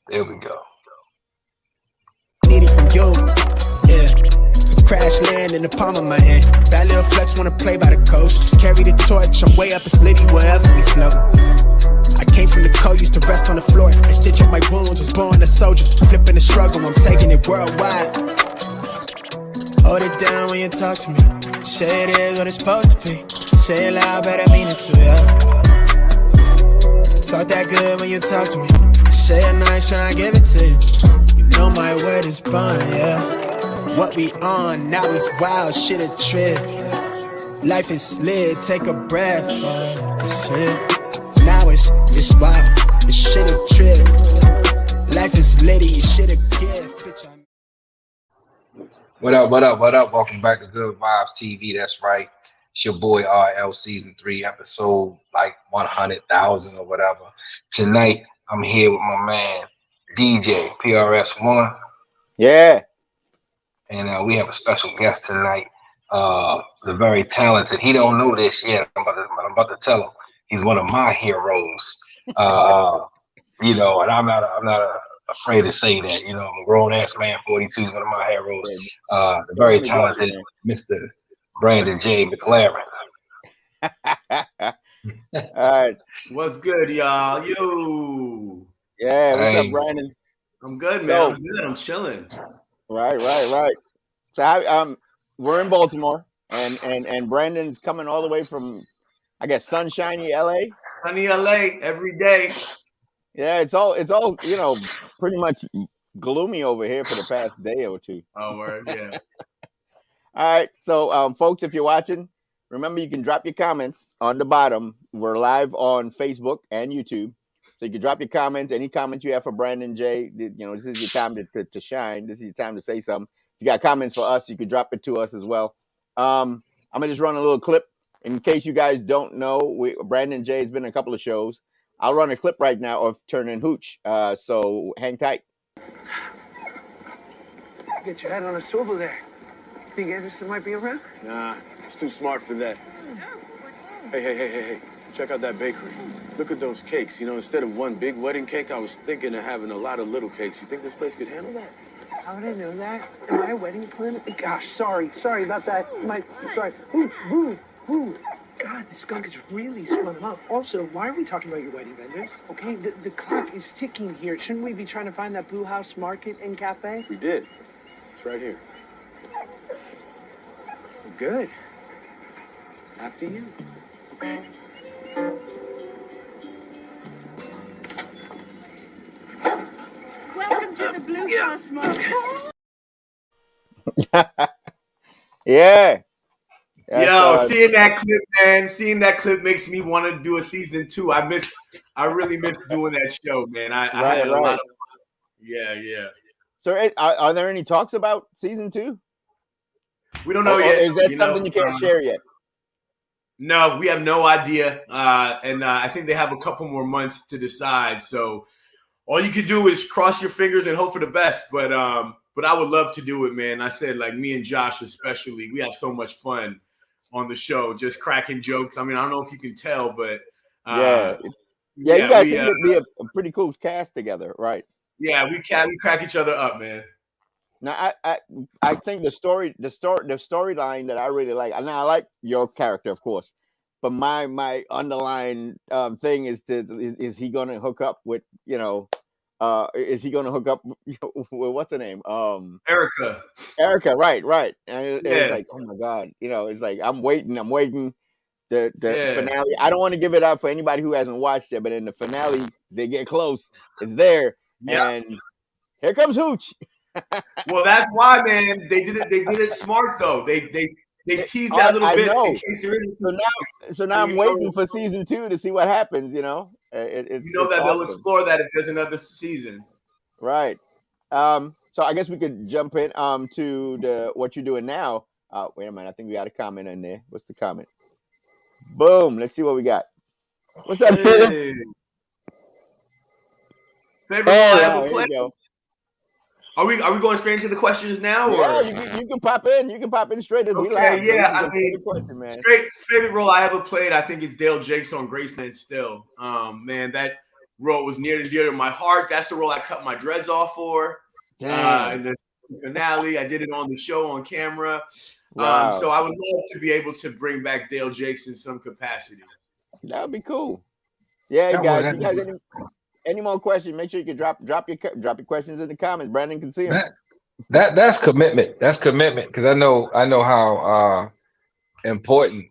There we go. Need it from you, yeah. Crash land in the palm of my hand. That little flex wanna play by the coast. Carry the torch, I'm way up, it's litty wherever we float. I came from the cold, used to rest on the floor. I stitch up my wounds, was born a soldier. Flipping the struggle, I'm taking it worldwide. Hold it down when you talk to me. Say it is what it's supposed to be. Say it loud, but I mean it too, yeah. Talk that good when you talk to me. Say it nice and I give it to you. You know my word is bond, yeah. What we on now is wild, shit a trip. Yeah. Life is lit, take a breath. That's it. Now it's wild, it's shit a trip. Life is litty, shit a gift. Bitch, What up, what up, what up? Welcome back to Good Vibes TV. That's right. It's your boy RL Season 3, episode like 100,000 or whatever. Tonight, I'm here with my man, DJ, PRS1. Yeah. And we have a special guest tonight, the very talented. He don't know this yet, but I'm about to tell him. He's one of my heroes. You know, and I'm not afraid to say that. You know, I'm a grown ass man, 42, is one of my heroes. The very talented Mr. Brandon Jay McLaren. All right. What's good, y'all? Yo. Yeah, what's up, Brandon? I'm good, man. I'm good. I'm chilling. Right. So we're in Baltimore, and Brandon's coming all the way from, I guess, sunshiny LA. Sunny LA every day. Yeah, it's all you know, pretty much gloomy over here for the past day or two. Oh, word, yeah. All right, so folks, if you're watching, remember you can drop your comments on the bottom. We're live on Facebook and YouTube, so you can drop your comments. Any comments you have for Brandon J, you know, this is your time to shine. This is your time to say something. If you got comments for us, you can drop it to us as well. I'm gonna just run a little clip in case you guys don't know. Brandon J has been in a couple of shows. I'll run a clip right now of Turning Hooch. So hang tight. Get your head on a swivel there. Think Anderson might be around? Nah, it's too smart for that. Hey. Check out that bakery. Look at those cakes. You know, instead of one big wedding cake, I was thinking of having a lot of little cakes. You think this place could handle that? How would I know that? Am I a wedding planner? Gosh, sorry about that. Sorry. Ooh. God, this skunk is really spun up. Also, why are we talking about your wedding vendors? Okay, the clock is ticking here. Shouldn't we be trying to find that Boo House Market and Cafe? We did. It's right here. Good. After you. Welcome to the Blue House Market. Yeah. Yo, seeing that clip, man. Seeing that clip makes me want to do a season 2. I really miss doing that show, man. I had a lot of Yeah. So are there any talks about season 2? We don't know yet. Is that something you can't share yet? No, we have no idea. And I think they have a couple more months to decide. So all you can do is cross your fingers and hope for the best. But I would love to do it, man. I said, like, me and Josh especially, we have so much fun on the show, just cracking jokes. I mean, I don't know if you can tell, but you guys seem to be a pretty cool cast together, right? Yeah, we crack each other up, man. Now, I think the storyline that I really like. Now, I like your character, of course, but my underlying thing is he going to hook up with, you know, is he going to hook up with, what's her name? Erica, right. And it's like, oh my God, you know, it's like I'm waiting. The finale. I don't want to give it up for anybody who hasn't watched it, but in the finale, they get close. It's there, and here comes Hooch. Well, that's why, man. They did it smart though. They teased that little bit in case you're in. So now I'm waiting for season 2 to see what happens. You know, it's that awesome. They'll explore that if there's another season. Right. So I guess we could jump in to what you're doing now. Wait a minute. I think we got a comment in there. What's the comment? Boom. Let's see what we got. What's up, hey. Favorite I ever played? Are we going straight into the questions now? Yeah, you can pop in. You can pop in straight as we live. Yeah, I mean, straight favorite role I ever played, I think, is Dale Jakes on Graceland still. Man, that role was near and dear to my heart. That's the role I cut my dreads off for. In the finale, I did it on the show on camera. Wow. So I would love to be able to bring back Dale Jakes in some capacity. That would be cool. Yeah, That guys. would- You guys, any more questions? Make sure you can drop your questions in the comments. Brandon can see them. That's commitment. That's commitment because I know how important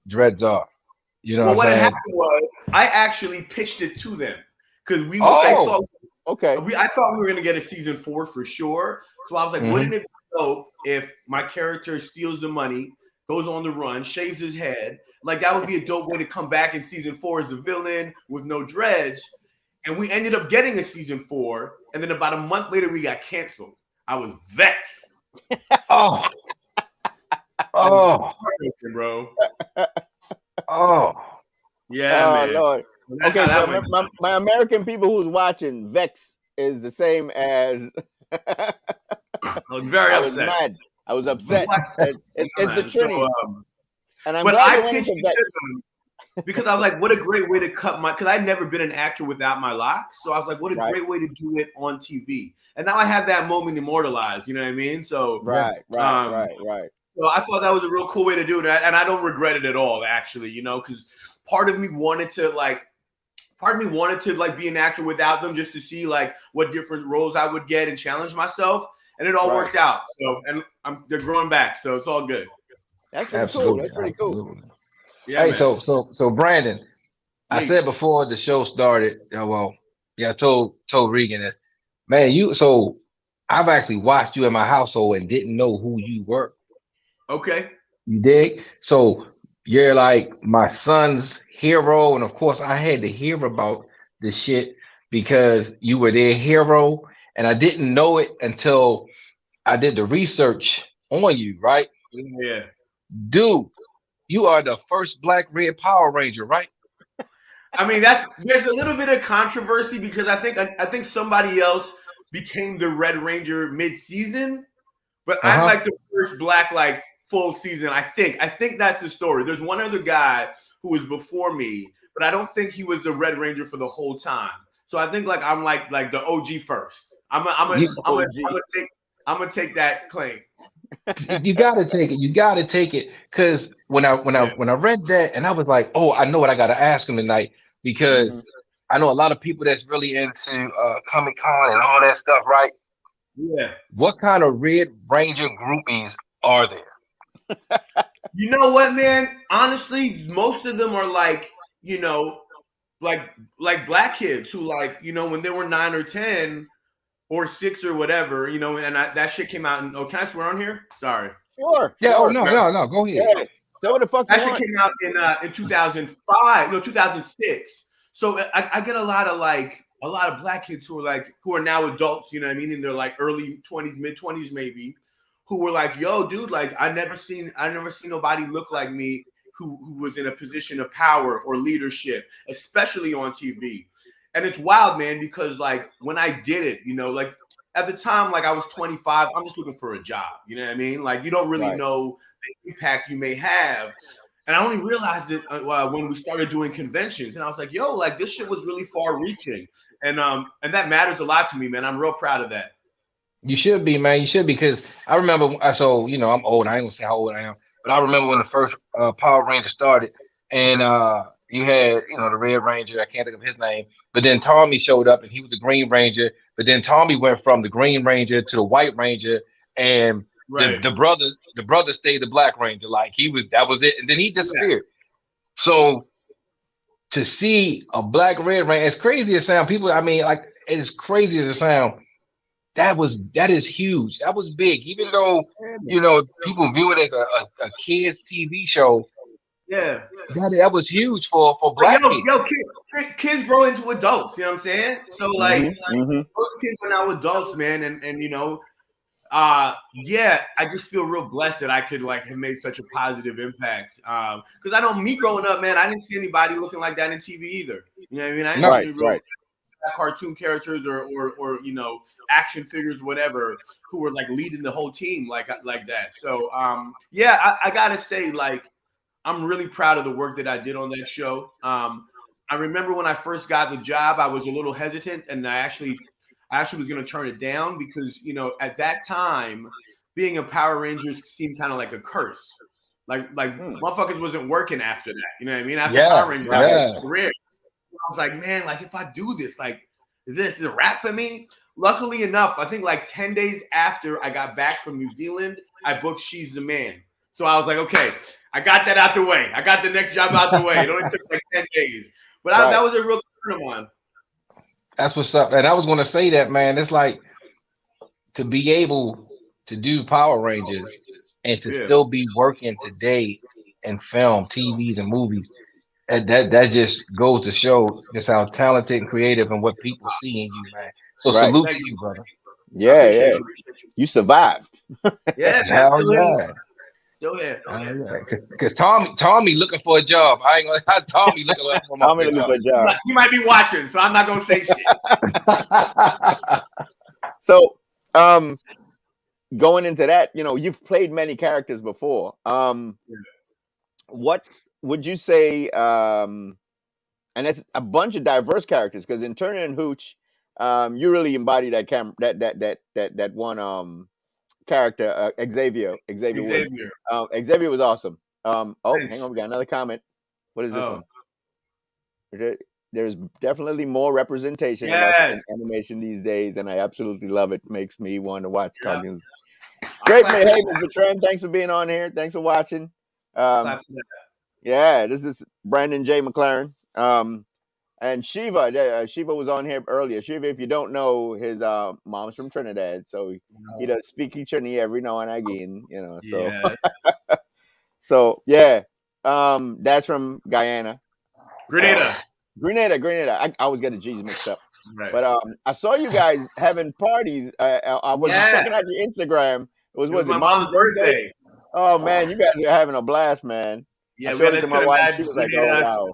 dreads are. You know Well, what what I'm had saying? happened was I actually pitched it to them because I Oh. thought Okay. I thought we were going to get a season 4 for sure. So I was like, wouldn't it be dope if my character steals the money, goes on the run, shaves his head? Like, that would be a dope way to come back in season 4 as a villain with no dreads. And we ended up getting a season 4. And then about a month later, we got canceled. I was vexed. Oh. Bro. Oh. Yeah, Oh, man. Lord. That's Okay, how so that went. my American people who's watching, vex is the same as I was very I was upset. mad. I was upset. It's the So, Trinnies. And I'm but glad I they went pitched into it vex. to them because I was like, what a great way to cut because I'd never been an actor without my locks. So I was like, what a great way to do it on TV. And now I have that moment immortalized, you know what I mean? So Right. So I thought that was a real cool way to do it. And I don't regret it at all, actually, because part of me wanted to be an actor without them just to see like what different roles I would get and challenge myself. And it all worked out. So, and they're growing back. So it's all good. That's pretty cool. That's pretty cool. Yeah, hey, man. So Brandon, I said before the show started, I told Regan this, man, so I've actually watched you in my household and didn't know who you were. Okay. You dig? So you're like my son's hero. And of course I had to hear about the shit because you were their hero. And I didn't know it until I did the research on you, right? Yeah. Dude, you are the first Black Red Power Ranger, right? I mean, there's a little bit of controversy because I think somebody else became the Red Ranger mid-season, but I'm like the first Black full season. I think that's the story. There's one other guy who was before me, but I don't think he was the Red Ranger for the whole time. So I think I'm like the OG first. I'm gonna take that claim. You gotta take it. You gotta take it. Cause when I read that and I was like, oh, I know what I gotta ask him tonight because I know a lot of people that's really into Comic-Con and all that stuff, right? Yeah. What kind of Red Ranger groupies are there? You know what, man? Honestly, most of them are like Black kids who when they were 9 or 10 or 6 or whatever, and that shit came out. And can I swear on here? Sorry. Sure. Yeah. Sure. Oh no. Go ahead. Yeah. So what the fuck? That shit came out in 2006. So I get a lot of Black kids who are now adults. You know what I mean? In their early 20s, mid 20s, maybe, who were like, "Yo, dude, I never seen nobody look like me who was in a position of power or leadership, especially on TV." And it's wild, man, because when I did it, at the time, I was 25, I'm just looking for a job. You know what I mean? You don't really know the impact you may have. And I only realized it when we started doing conventions. And I was like, yo, this shit was really far reaching. And that matters a lot to me, man. I'm real proud of that. You should be, man. You should be, because I remember, I'm old. I ain't gonna say how old I am, but I remember when the first Power Ranger started, and you had, the Red Ranger. I can't think of his name, but then Tommy showed up, and he was the Green Ranger. But then Tommy went from the Green Ranger to the White Ranger, and the brother stayed the Black Ranger. That was it, and then he disappeared. Yeah. So to see a Black Red Ranger, as crazy as it sounds, as crazy as it sounds, that is huge. That was big, even though people view it as a kids TV show. Yeah, that was huge for Black kids. Kids grow into adults. You know what I'm saying? So those kids are now adults, man, and I just feel real blessed that I could have made such a positive impact. Because I know me growing up, man, I didn't see anybody looking like that in TV either. You know what I mean? I didn't see any real cartoon characters or action figures, whatever, who were leading the whole team like that. So I gotta say, I'm really proud of the work that I did on that show. I remember when I first got the job, I was a little hesitant, and I actually was going to turn it down because, you know, at that time, being a Power Ranger seemed kind of like a curse. Like motherfuckers wasn't working after that. You know what I mean? After Power Rangers, career. I was like, man, like if I do this, like, is this a wrap for me? Luckily enough, I think like 10 days after I got back from New Zealand, I booked She's the Man. So I was like, okay, I got that out the way. I got the next job out the way. It only took like 10 days. But that was a real concern of mine. That's what's up. And I was going to say that, man. It's like to be able to do Power Rangers and to still be working today in film, TVs, and movies. That just goes to show just how talented and creative and what people see in you, man. So salute to you, brother. Yeah. You survived. Yeah, hell yeah. Still here. Because Tommy looking for a job. I ain't gonna. Tommy looking for a job. He might be watching, so I'm not gonna say shit. So, going into that, you know, you've played many characters before. What would you say? And it's a bunch of diverse characters because in Turner and Hooch, you really embody that that one character, Xavier. Xavier was awesome. Hang on, we got another comment. What is this one? There's definitely more representation in animation these days, and I absolutely love it. Makes me want to watch cartoons. Great, man. Hey, Mr. Trent, thanks for being on here. Thanks for watching. Yeah, this is Brandon Jay McLaren. And Shiva was on here earlier. Shiva, if you don't know, his mom's from Trinidad, so he does speak Trini every now and again, you know. So, so yeah, that's from Guyana. Grenada. I always get the G's mixed up. Right. But I saw you guys having parties. I was checking out your Instagram. Was it my mom's birthday? Oh man, you guys are having a blast, man. Yeah, I showed it to my wife. She was like, "Oh wow."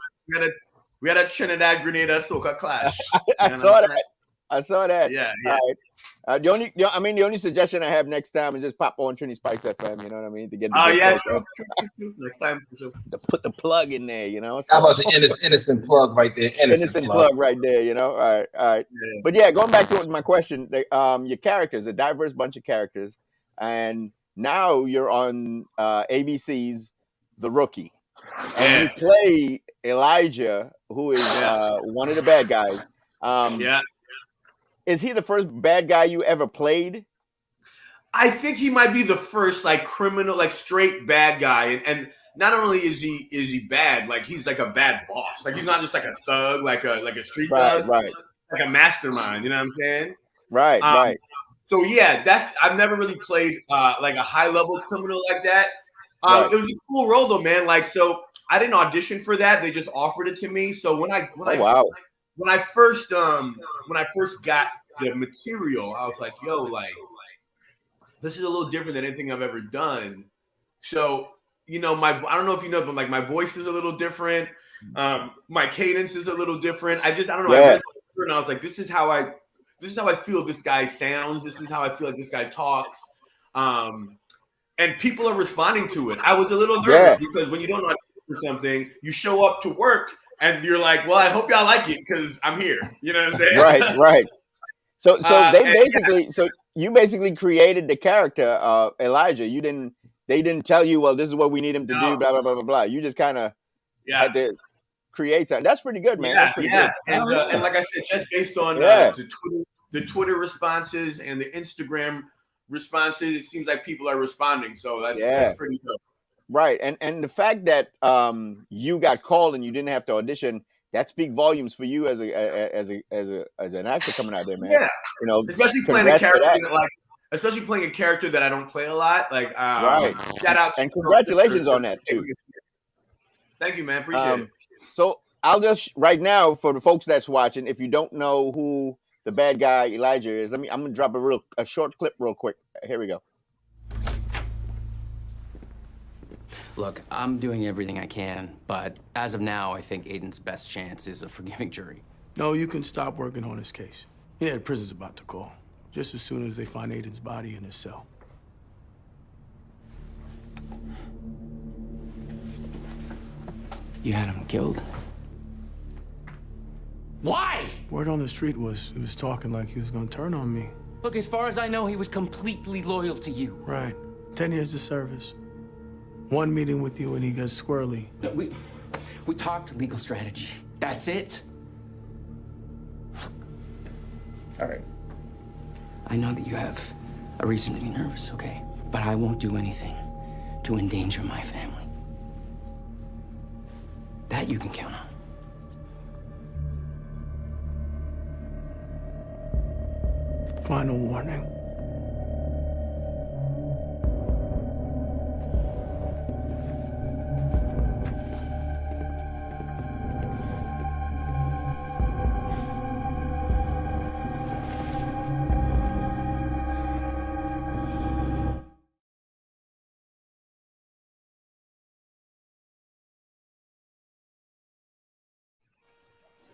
We had a Trinidad Grenada soca clash. I saw that. Yeah. Right. The only suggestion I have next time is just pop on Trini Spice FM. You know what I mean? To get next time to put the plug in there. You know. So, how about the innocent plug right there? Innocent plug right there. You know. All right. Yeah. But yeah, going back to my question, your characters, a diverse bunch of characters, and now you're on ABC's The Rookie, and you play Elijah, who is one of the bad guys. Is he the first bad guy you ever played? I think he might be the first like criminal, like straight bad guy. And not only is he bad, like he's like a bad boss. Like he's not just like a thug, like a street thug, like a mastermind. You know what I'm saying? Right. So yeah, I've never really played like a high level criminal like that. It was a cool role though, man. Like, so I didn't audition for that; they just offered it to me. So when I first got the material, I was like, "Yo, like, this is a little different than anything I've ever done." So, you know, I don't know if you know, but like my voice is a little different. My cadence is a little different. I don't know. I and I was like, this is how I feel this guy sounds. This is how I feel like this guy talks. And people are responding to it. I was a little nervous because when you don't audition for something, you show up to work and you're like, well, I hope y'all like it because I'm here. You know what I'm saying? Right. So you basically created the character Elijah. They didn't tell you, well, this is what we need him to do, blah, blah, blah, blah, blah. You just kind of had to create something. That's pretty good, man. Good. And like I said, just based on the Twitter responses and the Instagram responses, it seems like people are responding. So that's pretty good. Right. And the fact that you got called and you didn't have to audition, that speaks volumes for you as an actor coming out there, man. Yeah. You know, especially playing a character that I don't play a lot. Like shout out and congratulations on that too. Thank you, man. Appreciate it. So I'll just right now for the folks that's watching, if you don't know who the bad guy Elijah is, I'm gonna drop a short clip real quick. Here we go. Look, I'm doing everything I can, but as of now, I think Aiden's best chance is a forgiving jury. No, you can stop working on his case. Yeah, the prison's about to call, just as soon as they find Aiden's body in his cell. You had him killed? Why? Word on the street was he was talking like he was gonna turn on me. Look, as far as I know, he was completely loyal to you. Right. 10 years of service. One meeting with you and he got squirrely. No, we talked legal strategy. That's it. All right. I know that you have a reason to be nervous, okay? But I won't do anything to endanger my family. That you can count on. Final warning.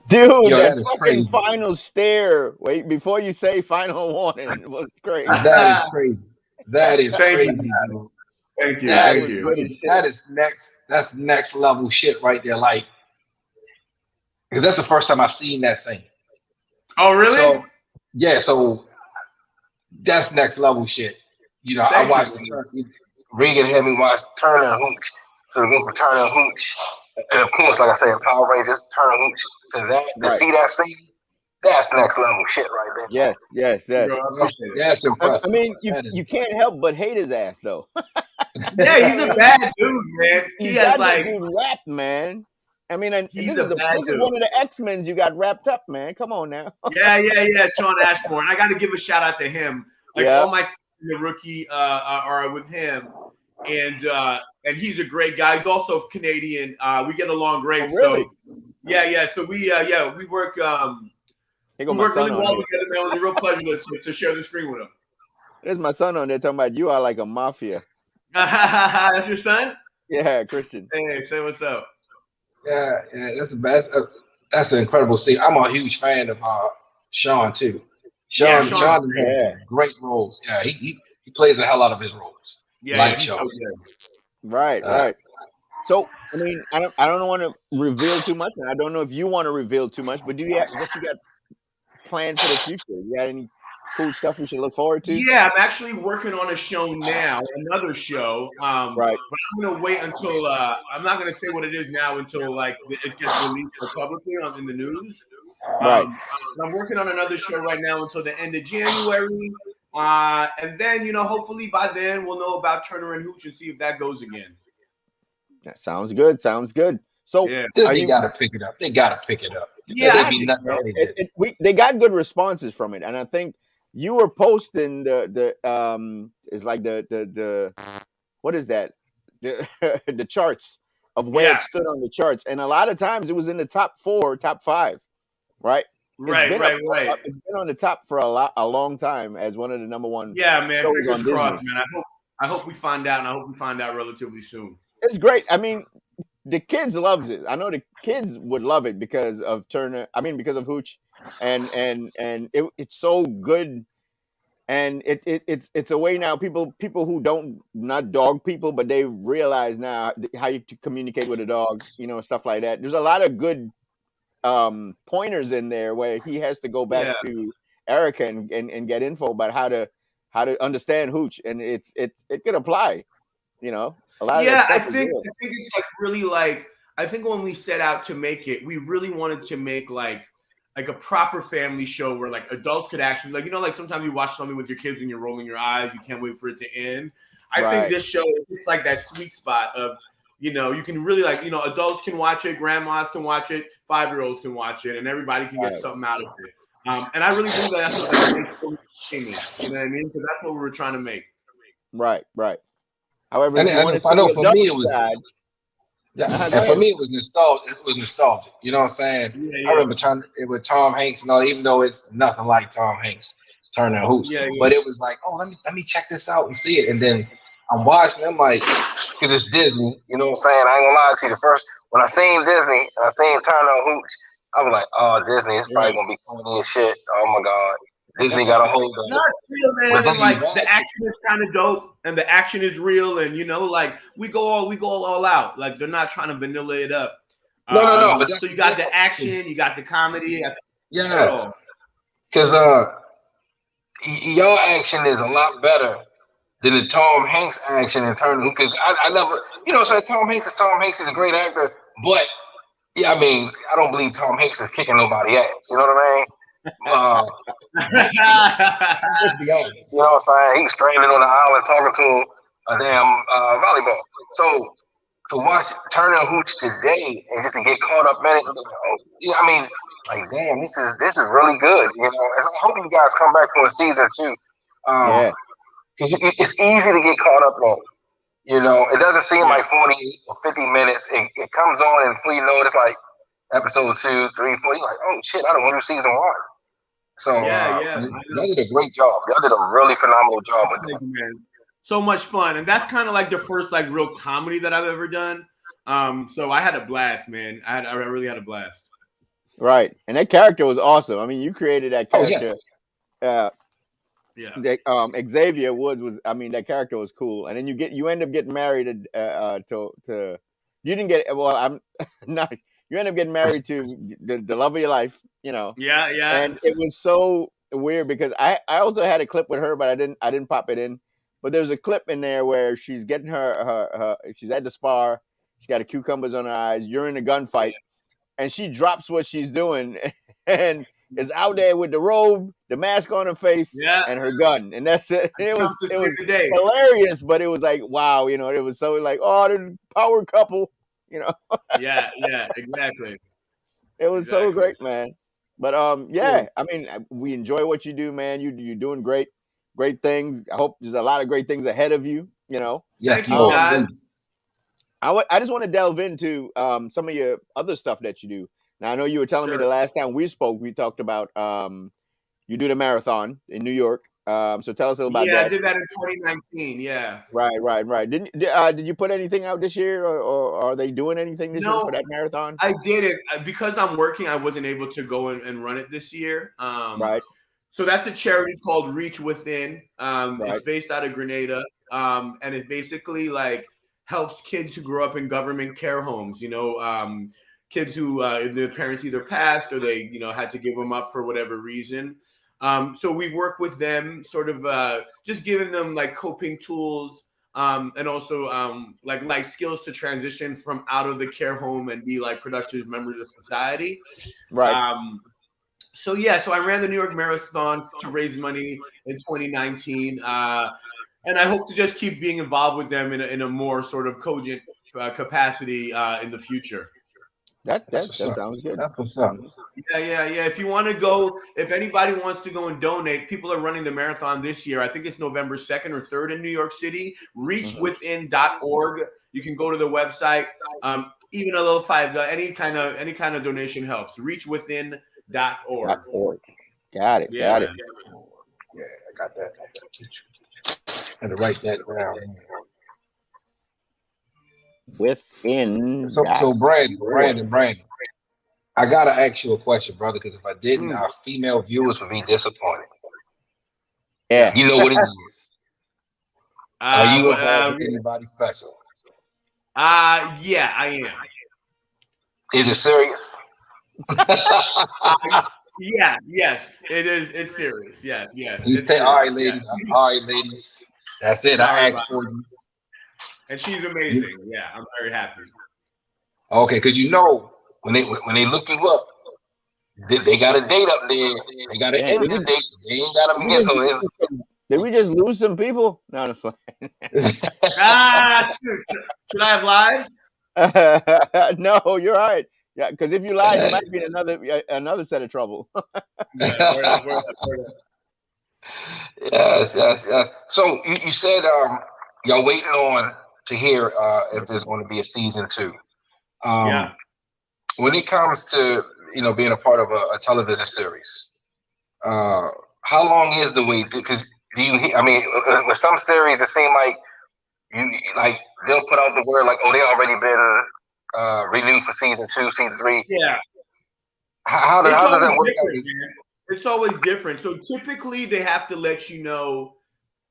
Dude, Yo, that that is fucking crazy. final stare. Wait, before you say final warning was crazy. That is crazy. That is Thank you, crazy, guys. dude. Thank you. That Thank was you. good as shit. That is next. That's next level shit right there. Like, because that's the first time I seen that thing. Oh, really? So yeah, so that's next level shit. You know, I Thank watched you. Regan had me watch Turner and Hooch. So we went from Turner and Hooch, and of course, like I said, Power Rangers, Turner and Hooch to that. To Right. see that scene, that's next level shit right there. Yes, yes, yes. Bro, I appreciate it. That's impressive. I mean, That is you can't help but hate his ass though. Yeah, he's a bad dude, man. He He's has got like, that dude wrapped, man. I mean, and He's this a bad is dude. one of the X-Men you got wrapped up, man. Come on now. yeah, Sean Ashmore. And I got to give a shout out to him. Like Yeah. all my the rookie are with him, and he's a great guy. He's also Canadian. We get along great. Oh, really? So yeah. So we work Here we go my work son really on well here. together, man. It was a real pleasure to share the screen with him. There's my son on there talking about you are like a mafia. That's your son? Yeah, Christian. Hey, say what's up. yeah, that's the best. That's an incredible scene. I'm a huge fan of Sean too. Sean has some great roles. Yeah, he plays the hell out of his roles. Yeah, Like he's so Sean. good. Right, right. So, I mean, I don't want to reveal too much, and I don't know if you want to reveal too much, but what you got planned for the future? You got any cool stuff we should look forward to? Yeah, I'm actually working on a show now, another show. Right. But I'm gonna wait until I'm not gonna say what it is now until like it gets released publicly in the news. Right. I'm working on another show right now until the end of January. And then, hopefully by then we'll know about Turner and Hooch and see if that goes again. That sounds good. Sounds good. So yeah. Disney got to pick it up. They got to pick it up. Yeah, they got good responses from it, and I think you were posting the what is that the charts of where it stood on the charts, and a lot of times it was in the top 4, top 5, right? Right. It's been on the top for a long time as one of the number one. Yeah, man. shows Fingers on Disney. crossed, man. I hope we find out, and I hope we find out relatively soon. It's great. I mean, the kids loves it. I know the kids would love it because of Turner. I mean, because of Hooch, and it's so good, and it's a way now. People who don't, not dog people, but they realize now how you communicate with a dog, stuff like that. There's a lot of good pointers in there where he has to go back to Erica and get info about how to understand Hooch, and it could apply, a lot of that stuff I think it's like really like, I think when we set out to make it, we really wanted to make like a proper family show where like adults could actually like sometimes you watch something with your kids and you're rolling your eyes, you can't wait for it to end. I think this show, it's like that sweet spot of you can really adults can watch it, grandmas can watch it, 5-year-olds can watch it, and everybody can get something out of it. And I really think that's what makes it entertaining. You know what I mean? Because that's what we were trying to make. Right. However, and for me it was nostalgic. It was nostalgic. You know what I'm saying? Yeah. I remember it with Tom Hanks and all, even though it's nothing like Tom Hanks, Turner and Hooch. But it was like, oh, let me check this out and see it. And then I'm watching. I'm like, because it's Disney. You know what I'm saying? I ain't gonna lie to you. The first when I seen Disney and I seen Turner and Hooch, I was like, oh, Disney is probably gonna be funny as shit. Oh my god. Disney got a hold of it. No, it's real, man. And like the action is kind of dope, and the action is real, and like we go all out. Like they're not trying to vanilla it up. No. But so you got the action, you got the comedy. Yeah, because your action is a lot better than the Tom Hanks action in terms of, because I never, so Tom Hanks is Tom Hanks. He's a great actor, but yeah, I mean, I don't believe Tom Hanks is kicking nobody ass. You know what I mean? Let's be honest. You know what I'm saying? He was stranded on the island talking to a damn volleyball. So to watch Turner and Hooch today and just to get caught up in it, I mean, like, damn, this is really good. And I hope you guys come back for a season 2. Because it's easy to get caught up on. It doesn't seem like 48 or 50 minutes. It comes on, and before you know it, it's like episode 2, 3, 4. You're like, oh shit, I don't want to do season 1. So y'all did a great job. Y'all did a really phenomenal job with that. Man. So much fun, and that's kind of like the first like real comedy that I've ever done. So I had a blast, man. I really had a blast. Right, and that character was awesome. I mean, you created that character. Xavier Woods was. I mean, that character was cool. And then you end up getting married to. You didn't get. Well, I'm not. You end up getting married to the love of your life. Yeah. And it was so weird because I also had a clip with her, but I didn't pop it in. But there's a clip in there where she's getting her she's at the spar. She's got the cucumbers on her eyes. You're in a gunfight, and she drops what she's doing and is out there with the robe, the mask on her face, and her gun, and that's it. It was hilarious, but it was like, wow, it was so like, oh, the power couple, Yeah, exactly. It was so great, man. But I mean, we enjoy what you do, man. You're doing great things. I hope there's a lot of great things ahead of you. Thank you, guys. I just want to delve into some of your other stuff that you do. Now, I know you were telling me the last time we spoke, we talked about you do the marathon in New York. So tell us a little about that. Yeah, I did that in 2019. Yeah. Right. Did you put anything out this year, or are they doing anything this year for that marathon? I didn't, because I'm working. I wasn't able to go and run it this year. Right. So that's a charity called Reach Within. It's based out of Grenada, and it basically like helps kids who grow up in government care homes. Kids who their parents either passed or they had to give them up for whatever reason. So we work with them, sort of just giving them like coping tools, and also like life skills to transition from out of the care home and be like productive members of society. Right. So I ran the New York Marathon to raise money in 2019, and I hope to just keep being involved with them in a more sort of cogent capacity in the future. That sounds good. That's what's up. Yeah. If you want to go, if anybody wants to go and donate, people are running the marathon this year. I think it's November 2nd or 3rd in New York City. Reachwithin.org. You can go to the website. Even a little $5, any kind of donation helps. Reachwithin.org. Got it. Yeah, I got that. I had to write that down. Within. So Brandon, I gotta ask you a question, brother, because if I didn't, our female viewers would be disappointed. Yeah. You know what it is. Are you involved with anybody special? Yeah, I am. Is it serious? Yes, it is. It's serious. Yes. All right, ladies. That's it. I asked for you. And she's amazing. Yeah, I'm very happy. Okay, because when they look you up, they got a date up there. They got an end of the date. They ain't got to begin. So did we just lose some people? No, that's fine. Should I have lied? No, you're right. Yeah, because if you lied, you might be in another set of trouble. Yes. So you said y'all waiting on to hear if there's going to be a season 2. When it comes to being a part of a television series, how long is the wait? Because with some series it seems like they'll put out the word like, oh, they already been renewed for season 2, season 3. Yeah. How does that work? It's always different. So typically they have to let you know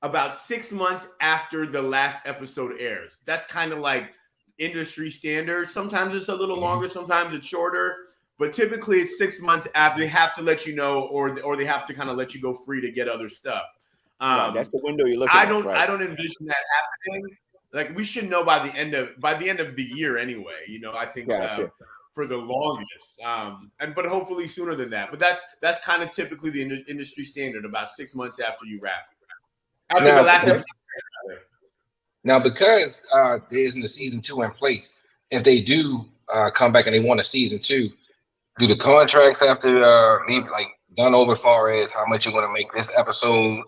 about 6 months after the last episode airs. That's kind of like industry standard. Sometimes it's a little longer, sometimes it's shorter, but typically it's 6 months after they have to let you know, or they have to kind of let you go free to get other stuff. Right, that's the window you're looking at. I don't envision that happening. Like, we should know by the end of the year anyway. You know, I think for the longest, but hopefully sooner than that. But that's kind of typically the industry standard, about 6 months after you wrap. After the last episode. Now, because there isn't a season 2 in place, if they do come back and they want a season 2, do the contracts have to be like done over as far as how much you're going to make this episode?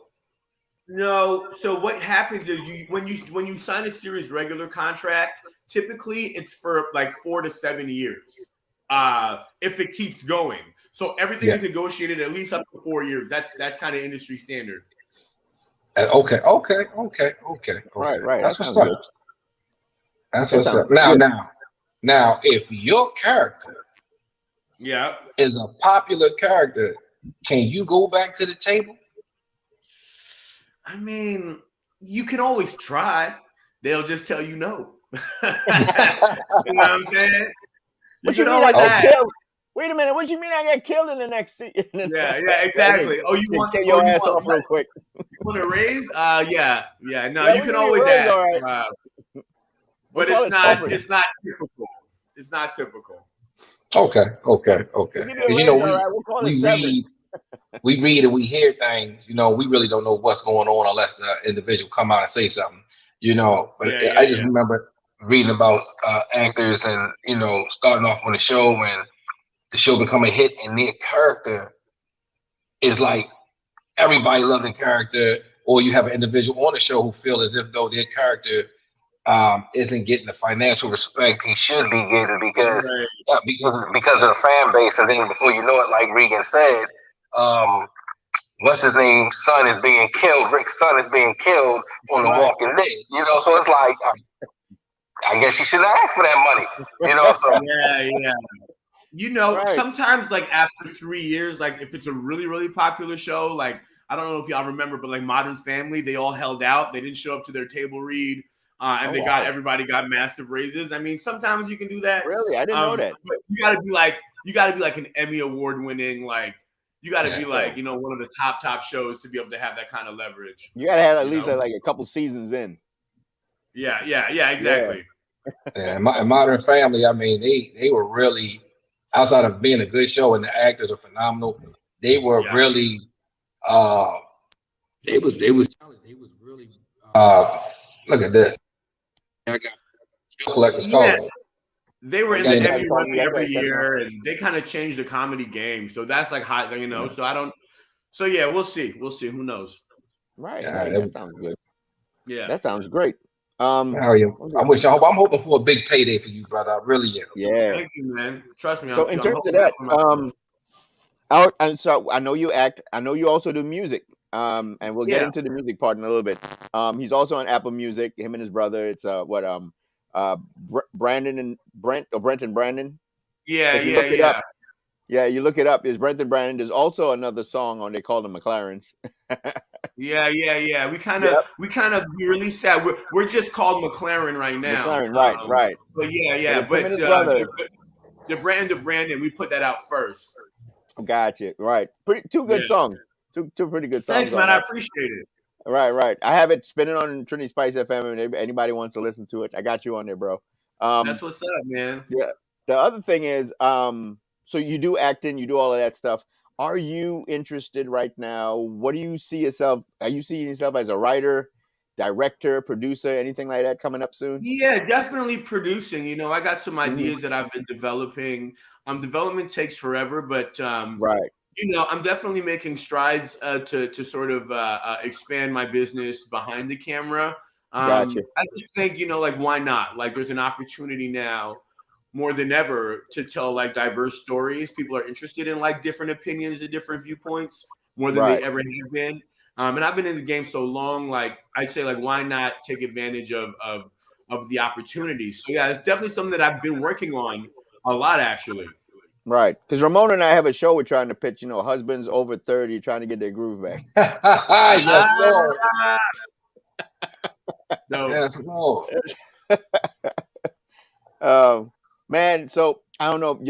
No. So what happens is when you sign a series regular contract, typically it's for like 4 to 7 years. If it keeps going, so everything is negotiated at least up to 4 years. That's kind of industry standard. Okay. Right. That's what's up. That's what's up. Now, if your character is a popular character, can you go back to the table? I mean, you can always try. They'll just tell you no. You know what I'm saying? What you mean I got killed? Wait a minute. What you mean I got killed in the next season? Yeah, exactly. Oh, you want to get your ass off real quick? You want a raise? Yeah. No, you can always ask. Right. But it's not typical. It's not typical. Okay. You know, we read and we hear things. You know, we really don't know what's going on unless the individual come out and say something. You know, but I just remember reading about actors and, you know, starting off on the show and the show become a hit and their character is like everybody loves the character, or you have an individual on the show who feel as if though their character isn't getting the financial respect he should be getting because of the fan base. And then before you know it, like Regan said, what's his name? Son is being killed. Rick's son is being killed on The Walking Dead. You know, so it's like, I guess you should ask for that money. You know, so yeah. You know, sometimes like after 3 years, like if it's a really, really popular show, like I don't know if y'all remember, but like Modern Family, they all held out. They didn't show up to their table read, and everybody got massive raises. I mean, sometimes you can do that. Really, I didn't know that. But you gotta be like an Emmy award winning, like you gotta be like, you know, one of the top shows to be able to have that kind of leverage. You gotta have at least like a couple seasons in. Yeah, exactly. Yeah, Modern Family, I mean, they were really, outside of being a good show and the actors are phenomenal, they were really they was really look at this. I got collector's call. They were in the Emmy running every year, and they kind of changed the comedy game. So that's like hot, you know. So yeah, we'll see. Who knows? Right. That sounds good. Yeah, that sounds great. How are you? I'm hoping for a big payday for you, brother. I really am. Yeah. Thank you, man. Trust me. So in terms of that, so I know you act. I know you also do music. And we'll get into the music part in a little bit. He's also on Apple Music. Him and his brother. It's Brandon and Brent, or Brent and Brandon. Yeah. You look it up. It's Brent and Brandon. There's also another song on. They call them McLarens. Yeah. We released that. We're just called McLaren right now. McLaren, right. But the brand of Brandon, we put that out first. Gotcha. Right. Two good songs. Two pretty good songs. Thanks, man. I appreciate it. Right. I have it spinning on Trinity Spice FM, and anybody wants to listen to it, I got you on there, bro. That's what's up, man. Yeah. The other thing is, so you do acting, you do all of that stuff. Are you interested right now? What do you see yourself? Are you seeing yourself as a writer, director, producer, anything like that coming up soon? Yeah, definitely producing. You know, I got some ideas that I've been developing. Development takes forever, but you know, I'm definitely making strides to sort of expand my business behind the camera. Gotcha. I just think, you know, like, why not? Like, there's an opportunity now more than ever to tell like diverse stories. People are interested in like different opinions and different viewpoints more than they ever have been. And I've been in the game so long, like I'd say, like, why not take advantage of the opportunities? So yeah, it's definitely something that I've been working on a lot, actually. Right, because Ramona and I have a show we're trying to pitch. You know, husbands over 30 trying to get their groove back. Yes, Lord. No. Yes, Lord. Man, so I don't know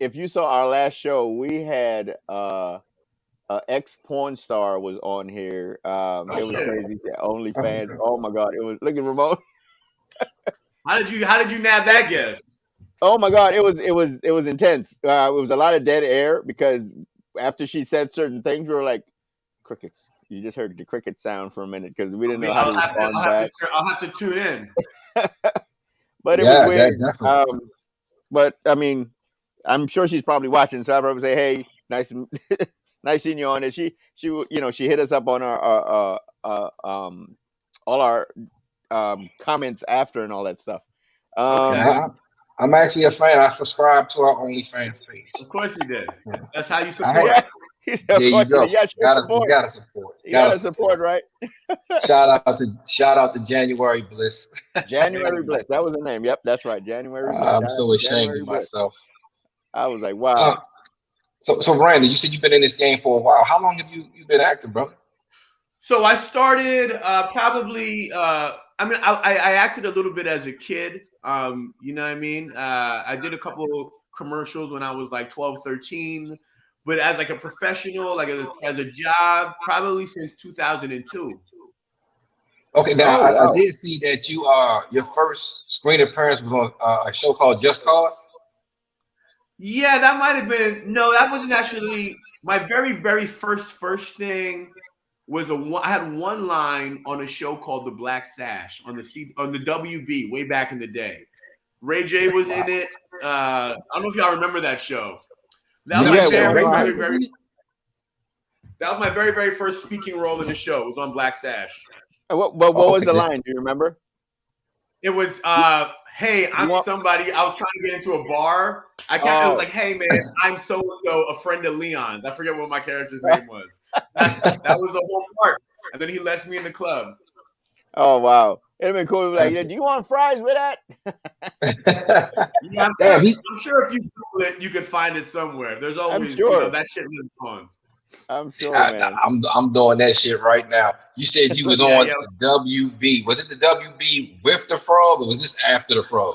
if you saw our last show, we had ex porn star was on here. Oh, It was shit. crazy. Yeah, OnlyFans. Oh my god, it was look at Ramon. How did you nab that guest? Oh my god, it was intense. It was a lot of dead air because after she said certain things, we were like crickets. You just heard the cricket sound for a minute because we didn't know how to respond back. I'll have to tune in. But it was Yeah, weird. definitely. But I mean, I'm sure she's probably watching. So I probably say, "Hey, nice seeing you on it." She she hit us up on our all our comments after and all that stuff. Okay. I'm actually a fan. I subscribe to our OnlyFans page. Of course you did. Yeah. That's how you support. There you go. You gotta support. You gotta support, right? Shout out to January Bliss. January Bliss. That was the name. Yep, that's right. January Bliss. I'm so ashamed of myself. I was like, wow. So Brandon, you said you've been in this game for a while. How long have you been acting, bro? So I started probably. I mean, I acted a little bit as a kid. You know what I mean? I did a couple commercials when I was like 12, 13. But as like a professional, like as a job, probably since 2002. Okay, now I did see that your first screen appearance was on a show called Just Cause. Yeah, that might have been. No, that wasn't actually my very first thing. I had one line on a show called The Black Sash on the WB way back in the day. Ray J was in it. I don't know if y'all remember that show. That was my very first speaking role in the show. It was on Black Sash. What was the line? Do you remember? It was, "Hey, I'm somebody. I was trying to get into a bar. It was like, hey man, I'm so a friend of Leon's. I forget what my character's name was. That was the whole part. And then he lets me in the club. Oh wow. It'd been cool. Like, do you want fries with that? Yeah, I'm sure if you Google it, you could find it somewhere. There's always that shit was fun. I'm sure, man. I'm doing that shit right now. You said you was on WB. Was it the WB with the frog, or was this after the frog?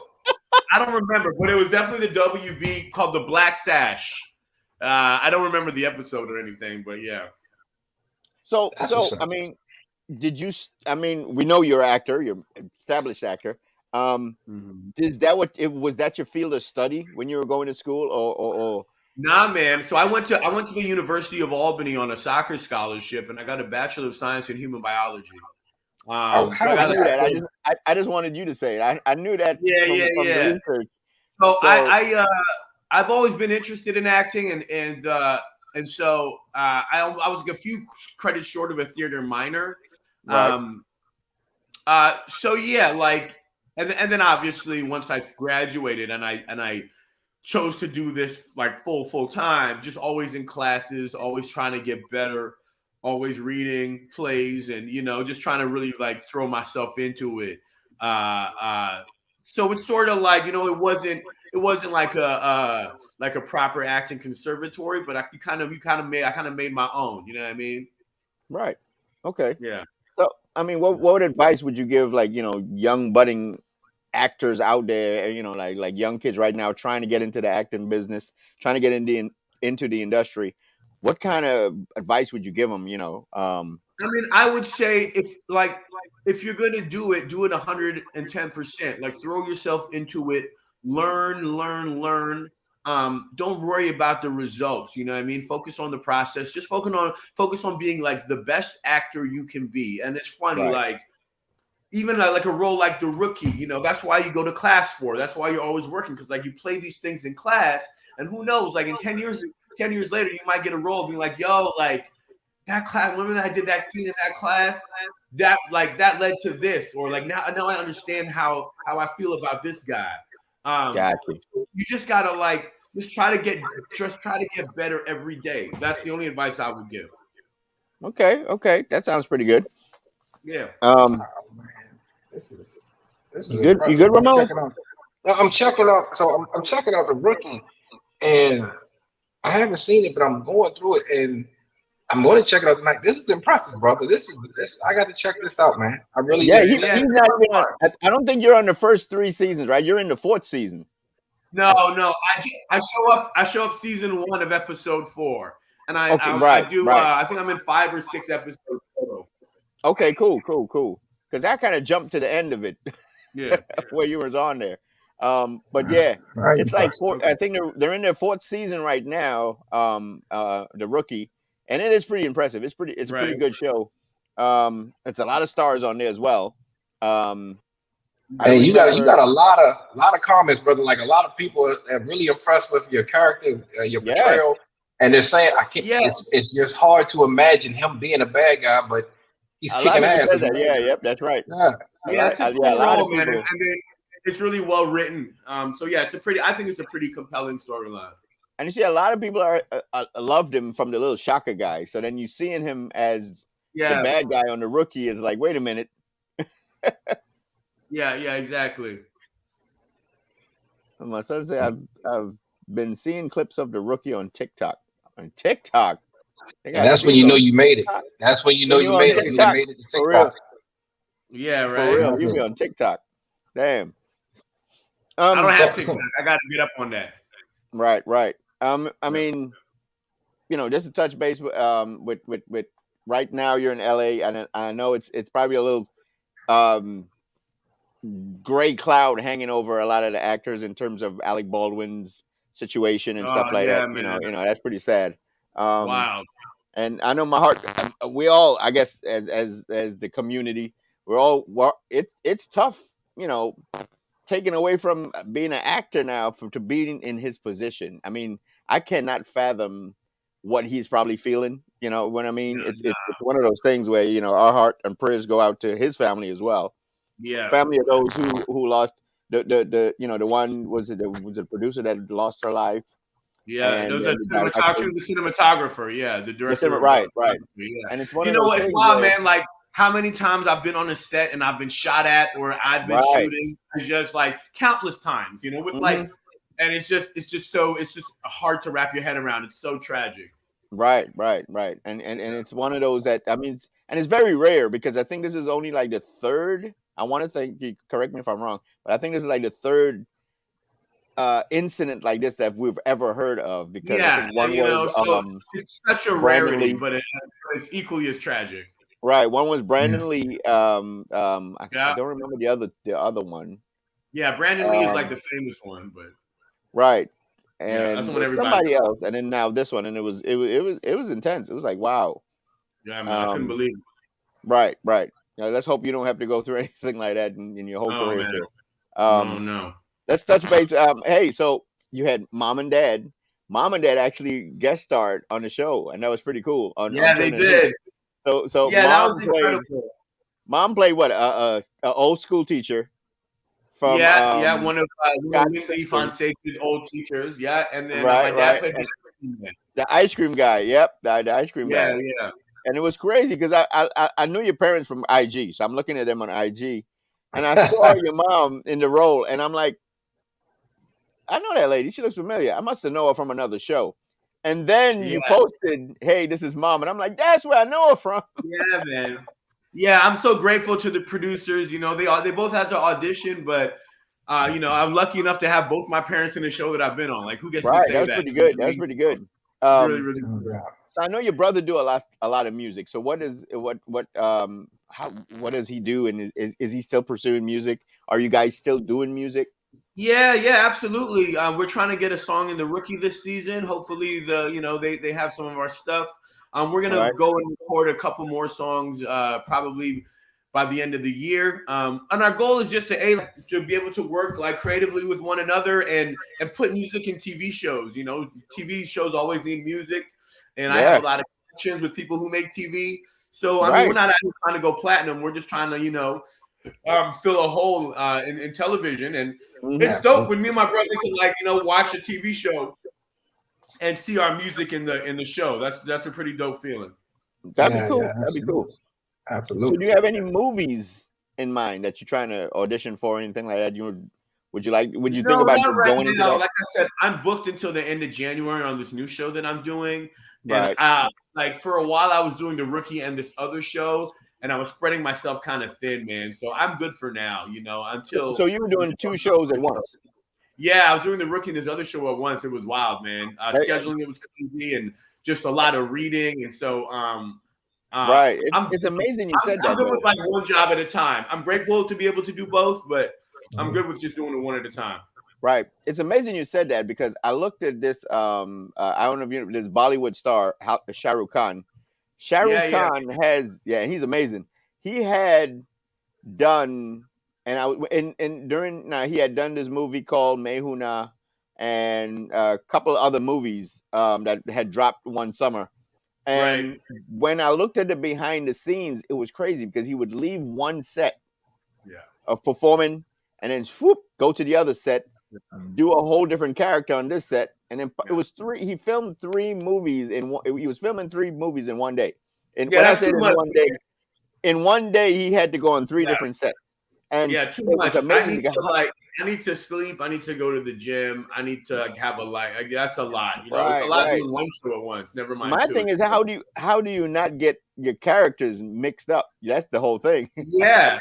I don't remember, but it was definitely the WB called The Black Sash. I don't remember the episode or anything, but yeah. So I mean, we know you're an actor, you're an established actor. Was that your field of study when you were going to school, or? Nah, man. So I went to the University of Albany on a soccer scholarship, and I got a Bachelor of Science in Human Biology. I knew that. I just wanted you to say it. I knew that. From the research. So I've always been interested in acting, and so I was a few credits short of a theater minor. Right. So yeah, like, and then obviously once I graduated and I chose to do this like full time, just always in classes, always trying to get better, always reading plays, and just trying to really like throw myself into it. So it's sort of like, it wasn't like a proper acting conservatory, but I kind of made my own, you know what I mean? Right. Okay. Yeah. So I mean, what advice would you give like, young budding actors out there, like young kids right now trying to get into the acting business, trying to get into the industry? What kind of advice would you give them? I mean, I would say if you're going to do it 110%. Like, throw yourself into it, learn. Don't worry about the results. You know what I mean? Focus on the process. Just focus on being like the best actor you can be. And it's funny, right. Like, even like a role like The Rookie, that's why you go to class for. That's why you're always working, because like you play these things in class, and who knows, like in 10 years later, you might get a role being like, yo, like that class, remember that I did that scene in that class? That led to this, or like now I understand how I feel about this guy. Gotcha. You just gotta just try to get better every day. That's the only advice I would give. Okay, that sounds pretty good. Yeah. This is you good, Ramon? I'm checking out. So I'm checking out The Rookie, and I haven't seen it, but I'm going through it, and I'm going to check it out tonight. This is impressive, brother. This. I got to check this out, man. I really Yeah, do. he's Yeah, not even on. I don't think you're on the first 3 seasons, right? You're in the 4th season. no. I show up season 1 of episode 4, and I do. I think I'm in 5 or 6 episodes total. Okay, cool. Because I kind of jumped to the end of it. Yeah, where you was on there. But yeah, it's like I think they're in their 4th season right now. The Rookie, and it is pretty impressive. It's a pretty good show. It's a lot of stars on there as well. You got a lot of comments, brother. Like a lot of people are really impressed with your character, your portrayal, and they're saying I can't. Yeah. It's just hard to imagine him being a bad guy, but he's kicking ass. Yep, that's right. It's a cool role, man, and it's really well written. So yeah, I think it's a pretty compelling storyline. And you see, a lot of people loved him from the little Shaka guy. So then you seeing him as the bad guy on the Rookie is like, wait a minute. Yeah, exactly. My son said, I've been seeing clips of the Rookie on TikTok. And that's when you know you made it. That's when you know you made it. You made it to TikTok. Yeah, right. For real, you be on TikTok. Damn. I don't have TikTok. I got to get up on that. Right. I mean, just to touch base with right now you're in LA, and I know it's probably a little gray cloud hanging over a lot of the actors in terms of Alec Baldwin's situation and stuff like that. Man. That's pretty sad. Wow. And I know my heart. We all, I guess, as the community, it's tough. Taken away from being an actor now to being in his position. I mean, I cannot fathom what he's probably feeling. You know what I mean? It's one of those things where our heart and prayers go out to his family as well. Yeah, family of those who lost the one was the producer that lost her life. Yeah, the cinematographer. Yeah, the director. Right. Yeah. And it's one of those things wild, man. Like how many times I've been on a set and I've been shot at or I've been shooting. It's just like countless times, with like, and it's just hard to wrap your head around. It's so tragic. Right. And it's one of those that, I mean, and it's very rare because I think this is only like the 3rd. I want to think, you correct me if I'm wrong, but I think this is like the 3rd incident like this that we've ever heard of. Because I think one was it's such a rarity, but it's equally as tragic. Right. One was Brandon Lee. I don't remember the other one. Yeah, Brandon Lee is like the famous one, but right. And that's when somebody else, and then now this one, and it was intense. It was like, wow. Yeah, man, I couldn't believe it. Right. Let's hope you don't have to go through anything like that in your whole career. No. Let's touch base. Hey, so you had Mom and Dad. Mom and Dad actually guest starred on the show, and that was pretty cool. They did. So yeah, that was incredible. Mom played what? A old school teacher. From one of Lucy Fonseca's old teachers. Yeah, and then my dad played the ice cream guy. Yep, the ice cream guy. Yeah. And it was crazy because I knew your parents from IG, so I'm looking at them on IG, and I saw your mom in the role, and I'm like, I know that lady. She looks familiar. I must have known her from another show. And then you posted, "Hey, this is Mom," and I'm like, "That's where I know her from." Yeah, man. Yeah, I'm so grateful to the producers. They both had to audition, but I'm lucky enough to have both my parents in the show that I've been on. Like, who gets to say that? Pretty good. That was pretty good. Really, really good. So I know your brother do a lot of music. So what does he do? And is he still pursuing music? Are you guys still doing music? Yeah, absolutely. We're trying to get a song in the Rookie this season. Hopefully, they have some of our stuff. We're gonna go and record a couple more songs, probably by the end of the year. And our goal is just to be able to work like creatively with one another and put music in TV shows. TV shows always need music, and I have a lot of connections with people who make TV. So I mean, we're not trying to go platinum. We're just trying to fill a hole in television, and it's dope when me and my brother can watch a TV show and see our music in the show. That's a pretty dope feeling. That'd be cool. That'd be cool. Absolutely. So do you have any movies in mind that you're trying to audition for or anything like that? You Would you think No, about not just right going into now. that? Like I said, I'm booked until the end of January on this new show that I'm doing. Right. And like for a while I was doing The Rookie and this other show, and I was spreading myself kind of thin, man. So I'm good for now, until So you were doing 2 shows at once. Yeah, I was doing The Rookie and this other show at once. It was wild, man. Scheduling it was crazy and just a lot of reading. And so right. It's amazing you said that. I'm good with like one job at a time. I'm grateful to be able to do both, but I'm good with just doing it one at a time. Right. It's amazing you said that because I looked at this. I don't know if you know this Bollywood star, Shah Rukh Khan. Shah Rukh Khan has, he's amazing. He had done, he had done this movie called Mehuna and a couple of other movies that had dropped one summer. And when I looked at the behind the scenes, it was crazy because he would leave one set of performing and then go to the other set, do a whole different character on this set, and then it was 3. He filmed 3 movies he was filming 3 movies in one day. And when I said in one day, he had to go on 3 different sets. And too much. I need to sleep. I need to go to the gym. I need to have a life. That's a lot. It's a lot doing one show at once. Never mind. My thing is, how do you not get your characters mixed up? That's the whole thing. Yeah,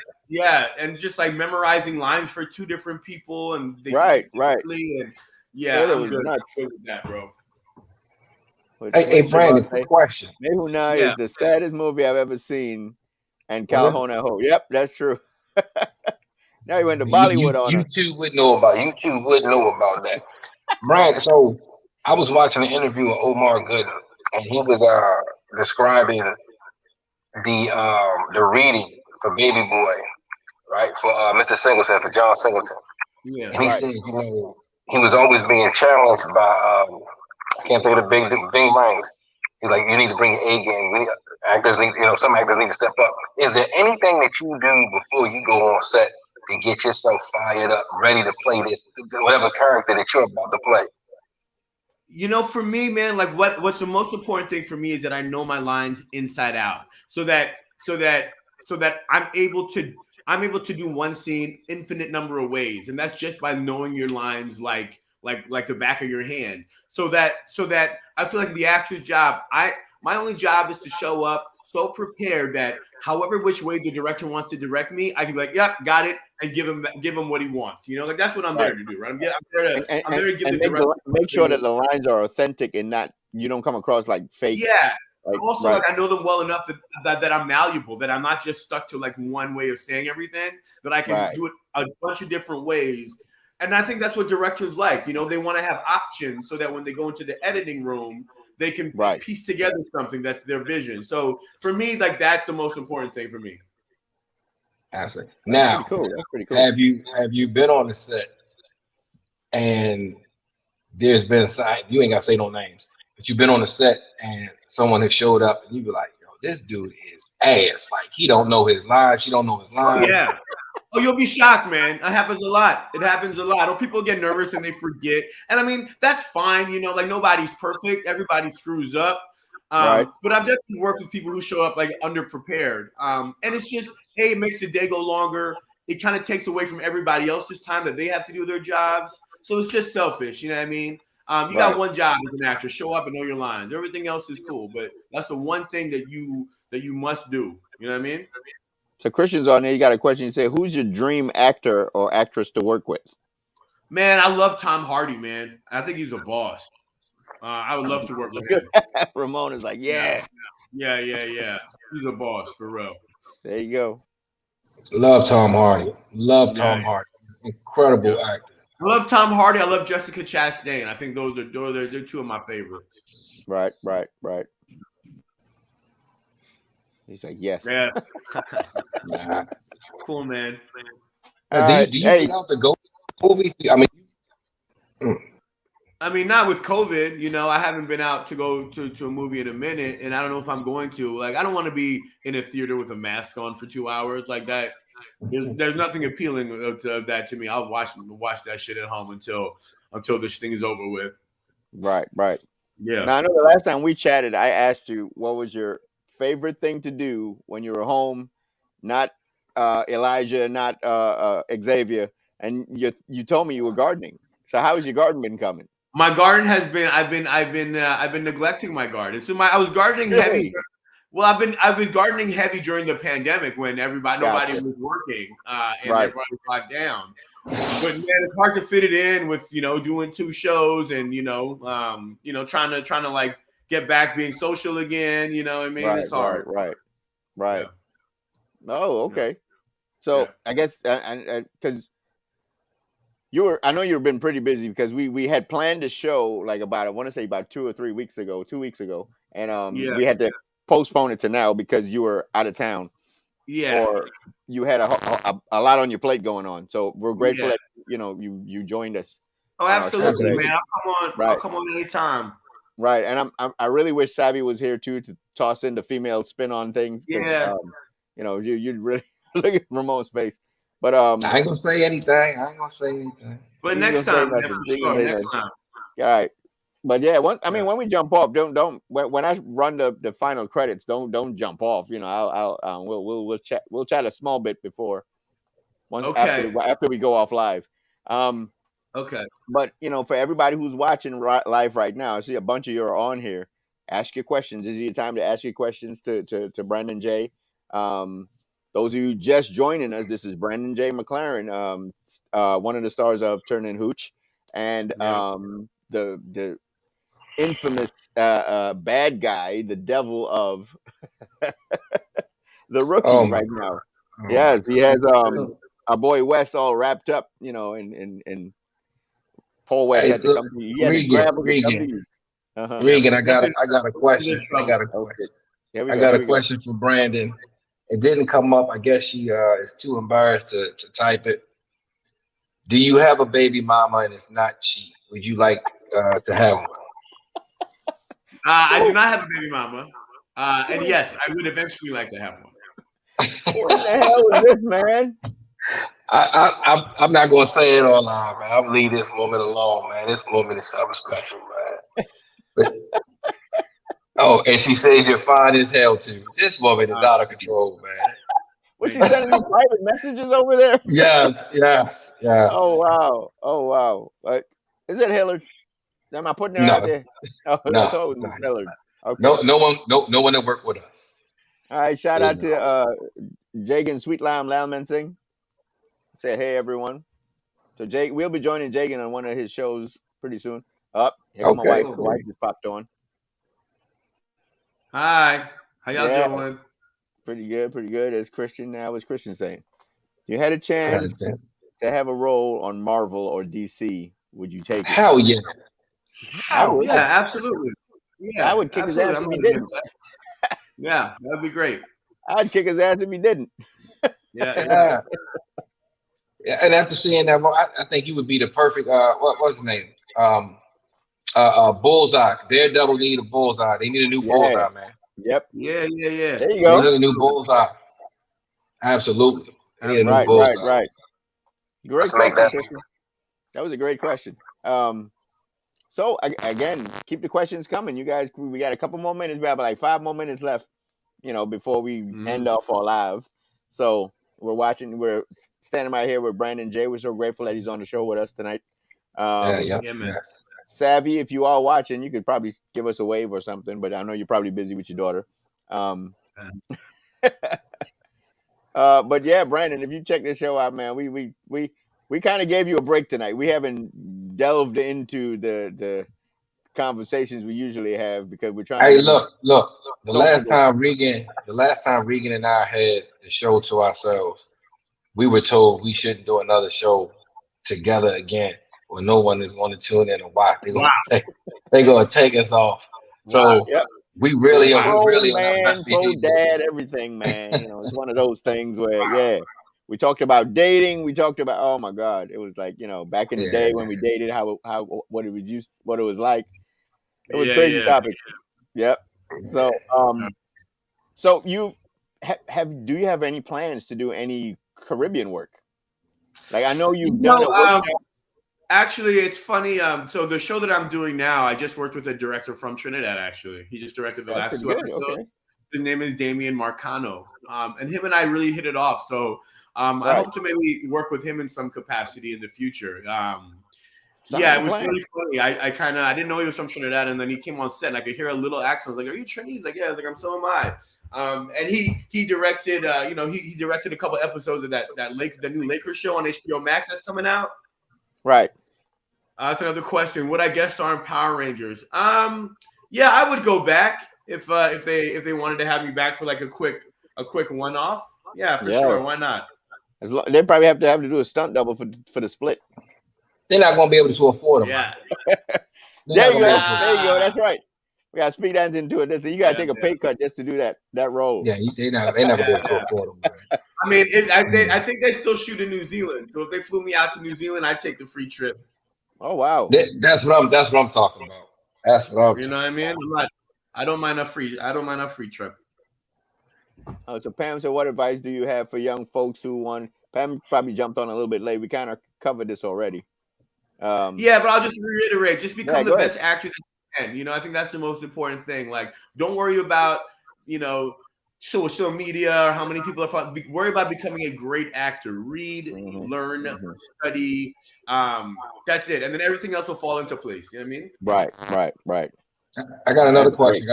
and just like memorizing lines for 2 different people, and they right. And I'm good. Nuts. I'm good with that, bro. Hey, Brandon, quick question. Mehuna is the saddest movie I've ever seen, and Calhoun at Home. Yep, that's true. Now he went to Bollywood on you two would know about that. Brandon, so I was watching an interview with Omar Gooden, and he was describing the reading for Baby Boy, right, for Mr. Singleton, for John Singleton. Yeah. And he said, he was always being challenged by I can't think of the big rings. He's like, you need to bring your A game. Some actors need to step up. Is there anything that you do before you go on set to get yourself fired up, ready to play this, whatever character that you're about to play? For me, man, like what's the most important thing for me is that I know my lines inside out, so that I'm able to do one scene infinite number of ways, and that's just by knowing your lines like the back of your hand. So that I feel like the actor's job, my only job is to show up so prepared that however which way the director wants to direct me, I can be like, yep, got it, and give him what he wants. Like that's what I'm there to do, right? I'm there to give the director. Make sure that the lines are authentic and not you don't come across like fake. Yeah. Also, like I know them well enough that I'm malleable, that I'm not just stuck to like one way of saying everything, that I can do it a bunch of different ways. And I think that's what directors like. They want to have options so that when they go into the editing room, they can piece together something that's their vision. So for me, like that's the most important thing for me. Absolutely. Now, that's pretty cool. Have you been on the set and there's been you ain't gotta say no names, but you've been on the set and someone has showed up and you be like, yo, this dude is ass. Like he don't know his lines, she don't know his lines. Yeah. Oh, you'll be shocked, man. It happens a lot. People get nervous and they forget. And I mean, that's fine. Like nobody's perfect. Everybody screws up. But I've definitely worked with people who show up like underprepared. And it's just, hey, it makes the day go longer. It kind of takes away from everybody else's time that they have to do their jobs. So it's just selfish. You know what I mean? You got one job as an actor, show up and know your lines. Everything else is cool. But that's the one thing that you must do. You know what I mean? So Christian's on there. You got a question. You say, who's your dream actor or actress to work with? Man, I love Tom Hardy, man. I think he's a boss. I would love to work with him. Ramon is like, yeah. He's a boss for real. There you go. Love Tom Hardy. Tom Hardy. Incredible actor. I love Tom Hardy. I love Jessica Chastain. I think they're 2 of my favorites. Right. He's like, yes. Yeah. Cool, man. Do you get out to go movies? I mean, not with COVID. I haven't been out to go to a movie in a minute, and I don't know if I'm going to. Like, I don't want to be in a theater with a mask on for 2 hours like that. There's nothing appealing to that to me. I'll watch that shit at home until this thing is over with. Right. Yeah. Now I know the last time we chatted, I asked you what was your favorite thing to do when you were home, not Elijah, not Xavier, and you told me you were gardening. So how has your garden been coming? My garden has been. I've been neglecting my garden. So I was gardening heavy. Well, I've been gardening heavy during the pandemic when nobody was working, and everybody was locked down. But man, it's hard to fit it in with doing 2 shows and trying to like get back being social again. You know what I mean? It's hard. Right. Yeah. Oh, okay. So I guess and because I know you've been pretty busy because we had planned a show like I want to say about 2 or 3 weeks ago, 2 weeks ago, and we had to postpone it to now because you were out of town. Yeah. Or you had a lot on your plate going on. So we're grateful that you joined us. Oh, absolutely, man. I'll come on anytime. Right. And I really wish Savvy was here too to toss in the female spin on things. Yeah. You'd really look at Ramon's face. But I ain't gonna say anything. But next time, man, for sure. Next time. All right. But yeah, when we jump off, don't when I run the final credits, don't jump off. We'll chat a small bit before after we go off live. Okay. But for everybody who's watching live right now, I see a bunch of you are on here. Ask your questions. This is your time to ask your questions to Brandon J. Those of you just joining us, this is Brandon J. McLaren, one of the stars of Turn In HOOCH, and the infamous bad guy, the devil of the Rookie right now. Yes, he has our boy Wes all wrapped up, and Paul West had to come to you. He had to grab him to come to you. Regan, I got a question. I got a question for Brandon. It didn't come up. I guess she is too embarrassed to type it. Do you have a baby mama? And if not, would you like to have one? I do not have a baby mama. And yes, I would eventually like to have one. What the hell is this, man? I'm not gonna say it all live, man. I'll leave this woman alone, man. This woman is something special, man. And she says you're fine as hell too. This woman is out of control, man. Was she sending me private messages over there? Yes. Oh wow. But is it Hillard? Am I putting her out there? Oh, no, that's always Hillard. Okay. No one that worked with us. All right, shout out to Jagan Sweet Lam Singh. Say hey everyone. So we'll be joining Jagan on one of his shows pretty soon. Here my wife. The wife just popped on. Hi, how y'all doing? Pretty good. As Christian now, what's Christian saying? If you had a chance to have a role on Marvel or DC, would you take it? Hell yeah. Yeah, absolutely. Yeah, I would kick his ass if he didn't. Yeah, that'd be great. I'd kick his ass if he didn't. Yeah. And after seeing that, I think you would be the perfect. What's his name? Bullseye. Daredevil need a bullseye. They need a new bullseye, man. Yep. Yeah. There you go. They need a new bullseye. Absolutely. They need a new bullseye. Right. Great question. That was a great question. So again, keep the questions coming, you guys. We got a couple more minutes. We have like 5 more minutes left, before we end off our live. So we're standing right here with Brandon J. We're so grateful that he's on the show with us tonight. Yeah, man. Savvy, if you are watching, you could probably give us a wave or something, but I know you're probably busy with your daughter. But yeah, Brandon, if you check this show out, man, we kind of gave you a break tonight. We haven't delved into the conversations we usually have because we're trying. Hey, look. The last time Regan and I had the show to ourselves, we were told we shouldn't do another show together again, or no one is going to tune in and watch. They're going to take us off. So we really are on our best behavior. Dad, everything, man. It's one of those things where we talked about dating. We talked about, oh my God, it was like, back in the day when we dated, what it was like. It was crazy topics. Yep. So, so you do you have any plans to do any Caribbean work? Like I know you've done it. Actually, it's funny. So the show that I'm doing now, I just worked with a director from Trinidad. Actually, he just directed the last 2 episodes. Okay. His name is Damian Marcano, and him and I really hit it off. So I hope to maybe work with him in some capacity in the future. Yeah, it was really funny. I didn't know he was from Trinidad, and then he came on set, and I could hear a little accent. I was like, "Are you Trinidad?" He's like, "Yeah." I was like, so am I. And he directed, he directed a couple episodes of the new Lakers show on HBO Max that's coming out. Right. That's another question. Would I guest star in Power Rangers? Yeah, I would go back if they wanted to have me back for like a quick one-off. Yeah, for sure. Why not? They probably have to do a stunt double for the split. They're not going to be able to afford them. Yeah. There you go. That's right. We got to speed that into it. You got to take a pay cut just to do that role. Yeah, they're not going to be able to afford them. Man. I mean, I think they still shoot in New Zealand. So if they flew me out to New Zealand, I'd take the free trip. Oh wow. That's what I'm talking about. That's what I'm. You know what I mean? I don't mind a free trip. So Pam, what advice do you have for young folks who want? Pam probably jumped on a little bit late. We kind of covered this already. Yeah, but I'll just reiterate: just become the best actor that you can. You know, I think that's the most important thing. Like, don't worry about social media or how many people are. Worry about becoming a great actor. Read, learn, study. That's it, and then everything else will fall into place. You know what I mean? Right. I got another question.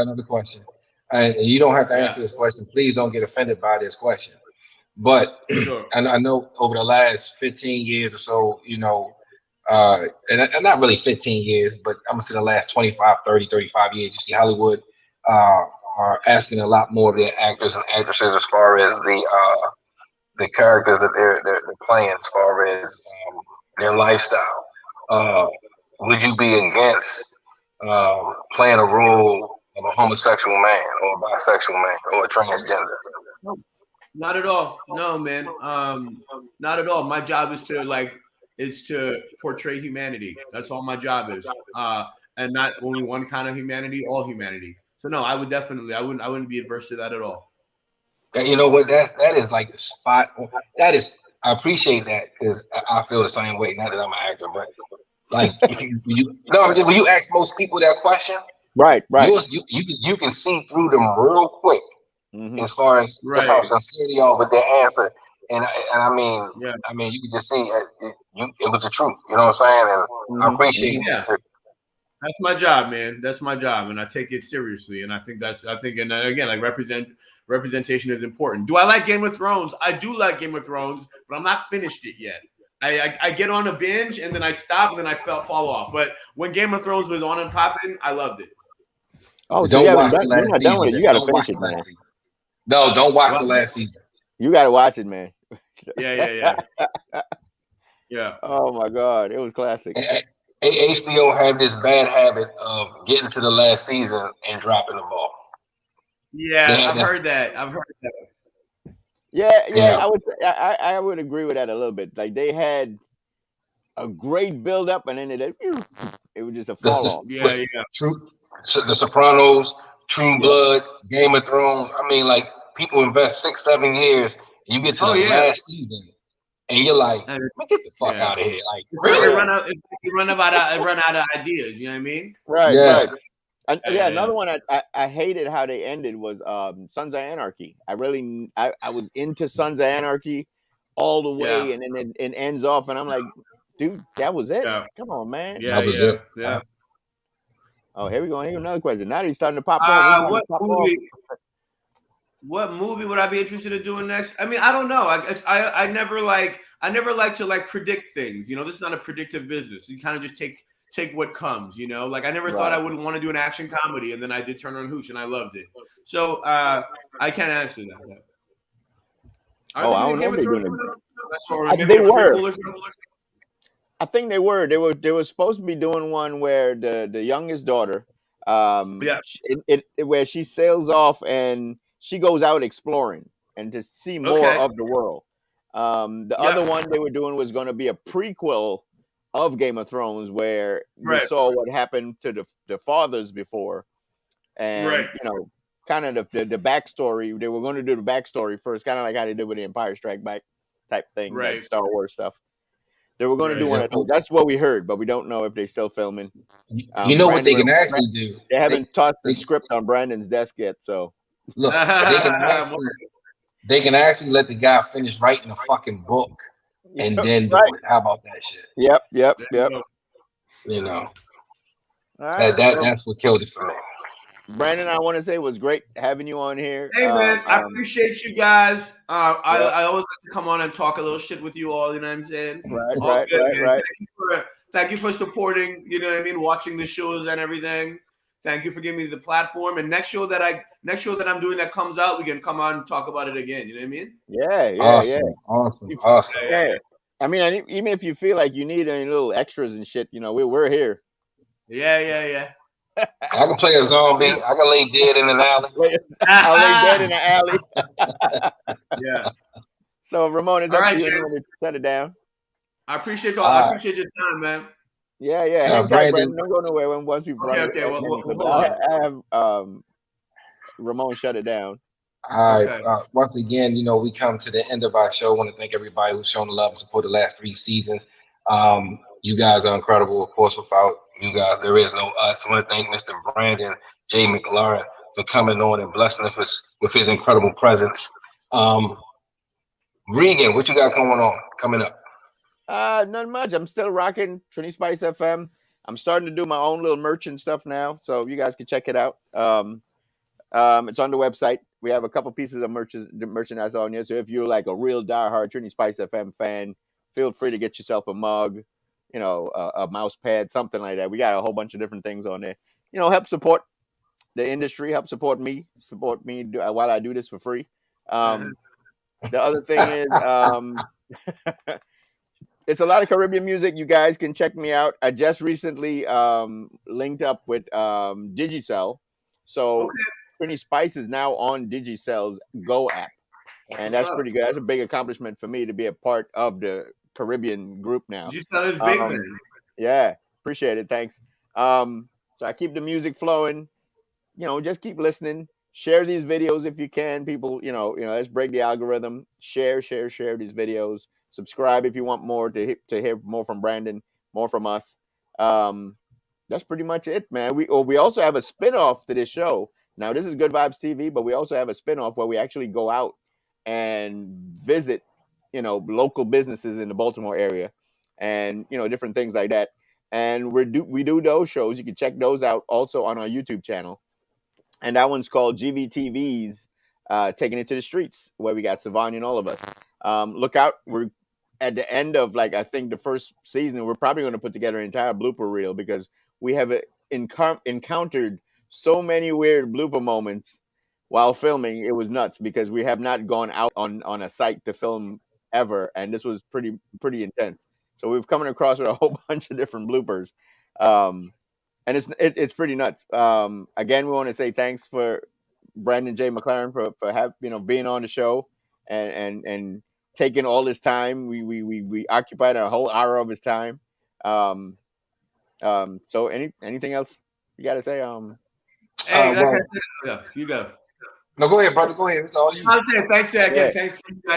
And you don't have to answer this question. Please don't get offended by this question. But and I know over the last 15 years or so, and not really 15 years, but I'm going to say the last 25, 30, 35 years, you see Hollywood are asking a lot more of their actors and actresses as far as the characters that they're playing, as far as their lifestyle. Would you be against playing a role of a homosexual man or a bisexual man or a transgender? No, not at all. No, man. Not at all. My job is to portray humanity. That's all my job is. And not only one kind of humanity, all humanity. So no, I wouldn't be adverse to that at all. You know what? That is like the spot. I appreciate that because I feel the same way. Not that I'm an actor, but like if when you ask most people that question, right, you can see through them real quick as far as just how sincere they are with their answer. And I mean, you can just see it was the truth. You know what I'm saying? And I appreciate it. That's my job, man. That's my job, and I take it seriously. And I think, and again, like representation is important. Do I like Game of Thrones? I do like Game of Thrones, but I'm not finished it yet. I get on a binge and then I stop and then I fall off. But when Game of Thrones was on and popping, I loved it. Oh, so you're not done with it. You got to finish it, man. No, don't watch the last season. You got to watch it, man. Yeah. Oh my God, it was classic. HBO had this bad habit of getting to the last season and dropping the ball. Yeah, I've heard that. Yeah. I would say I would agree with that a little bit. Like they had a great build up, and then it was just a fall off. Yeah. True. So the Sopranos, True Blood, Game of Thrones. I mean, like people invest 6-7 years. You get to the last season, and you're like, "Get the fuck out of here!" Like, really? You run out of ideas. You know what I mean? Right. And, another one I hated how they ended was Sons of Anarchy. I was into Sons of Anarchy all the way, and then it ends off, and I'm like, dude, that was it. Yeah. Come on, man. Yeah. Oh, here we go. Here's another question. Now he's starting to pop off. What movie would I be interested in doing next? I mean, I don't know. I never like to like predict things. You know, this is not a predictive business. You kind of just take what comes. You know, like I never thought I would want to do an action comedy, and then I did turn on HOOCH, and I loved it. So I can't answer that. I don't know. They were. I think they were. They were supposed to be doing one where the youngest daughter, where she sails off and she goes out exploring and to see more of the world. The other one they were doing was going to be a prequel of Game of Thrones, where we saw what happened to the fathers before, and kind of the backstory. They were going to do the backstory first, kind of like how they did with the Empire Strike Back type thing, like Star Wars stuff. They were going to do one of those. That's what we heard, but we don't know if they're still filming. You know what they can actually do? They haven't tossed the script on Brandon's desk yet, so. Look, they can actually let the guy finish writing a fucking book and then do it. How about that shit? Yep. You know, all right, that's what killed it for me. Brandon, I want to say it was great having you on here. Hey man, I appreciate you guys. I always like to come on and talk a little shit with you all. You know what I'm saying? Right. Thank you for supporting. You know what I mean? Watching the shows and everything. Thank you for giving me the platform. And next show that I'm doing that comes out, we can come on and talk about it again. You know what I mean? Yeah. Awesome. Yeah. I mean, even if you feel like you need any little extras and shit, you know, we're here. Yeah. I can play a zombie. I can lay dead in an alley. I'll lay dead in an alley. Yeah. So Ramon, it's up to you to shut it down. I appreciate I appreciate your time, man. Yeah. Hang tight, Brandon. Don't go nowhere once we've run it. I have Ramon shut it down. All right. Once again, you know, we come to the end of our show. I want to thank everybody who's shown the love and support the last 3 seasons. You guys are incredible. Of course, without you guys, there is no us. I want to thank Mr. Brandon, Jay McLaren, for coming on and blessing us with his incredible presence. Regan, what you got coming up? Not much. I'm still rocking Trini Spice FM. I'm starting to do my own little merch and stuff now, so you guys can check it out. It's on the website. We have a couple pieces of merchandise on there. So if you're like a real diehard Trini Spice FM fan, feel free to get yourself a mug, you know, a mouse pad, something like that. We got a whole bunch of different things on there. You know, help support the industry, help support me while I do this for free. The other thing is, it's a lot of Caribbean music. You guys can check me out. I just recently linked up with Digicel. So Trini Spice is now on Digicel's Go app. And that's pretty good. That's a big accomplishment for me to be a part of the Caribbean group now. Digicel is big, man. Yeah, appreciate it. Thanks. So I keep the music flowing. You know, just keep listening. Share these videos if you can. People, you know, let's break the algorithm. Share these videos. Subscribe if you want more to hear more from Brandon, more from us. That's pretty much it, man. We also have a spinoff to this show. Now, this is Good Vibes TV, but we also have a spinoff where we actually go out and visit, you know, local businesses in the Baltimore area and, you know, different things like that. And we do those shows. You can check those out also on our YouTube channel. And that one's called Gvtv's Taking It to the Streets, where we got Savanya and all of us. Look out. We're at the end of, like, I think the first season, we're probably going to put together an entire blooper reel because we have encountered so many weird blooper moments while filming. It was nuts because we have not gone out on a site to film ever. And this was pretty intense. So we've come across with a whole bunch of different bloopers. And it's pretty nuts. Again, we want to say thanks for Brandon Jay McLaren for being on the show and taking all this time. We occupied a whole hour of his time. So anything else you got to say? You go. No, go ahead, brother. Go ahead. It's all you. I was saying thanks again.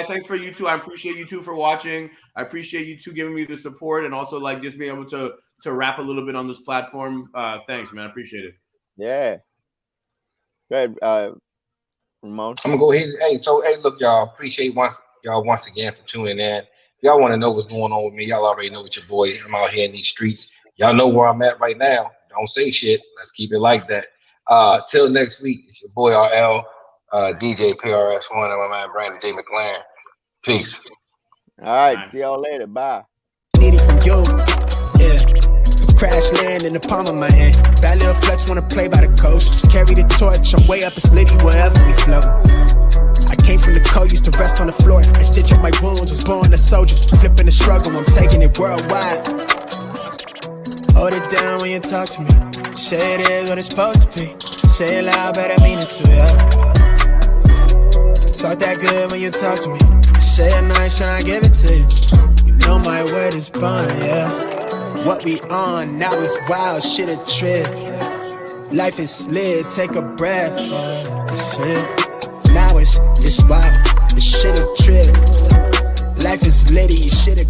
Thanks for you two. I appreciate you two for watching. I appreciate you two giving me the support and also like just being able to rap a little bit on this platform. Thanks, man. I appreciate it. Yeah. Go ahead, Ramon. I'm gonna go ahead. Hey, look, y'all. Appreciate y'all once again for tuning in. Y'all want to know what's going on with me? Y'all already know with your boy. I'm out here in these streets. Y'all know where I'm at right now. Don't say shit. Let's keep it like that. Till next week, it's your boy RL, DJ PRS1, and my man Brandon J. McLaren. Peace. All right. See y'all later. Bye. Need it from you. Yeah. Crash land in the palm of my hand. Bad little flex wanna play by the coast. Carry the torch, I'm way up, it's litty wherever we float. I came from the cold, used to rest on the floor. I stitch up my wounds, was born a soldier. Flipping the struggle, I'm taking it worldwide. Hold it down when you talk to me. Say it is what it's supposed to be. Say it loud, but I mean it too, yeah. Talk that good when you talk to me. Say it nice and I give it to you. You know my word is bond, yeah. What we on now is wild, shit a trip. Life is lit, take a breath. That's it. Now it's wild, it's shit a trip. Life is litty, shit a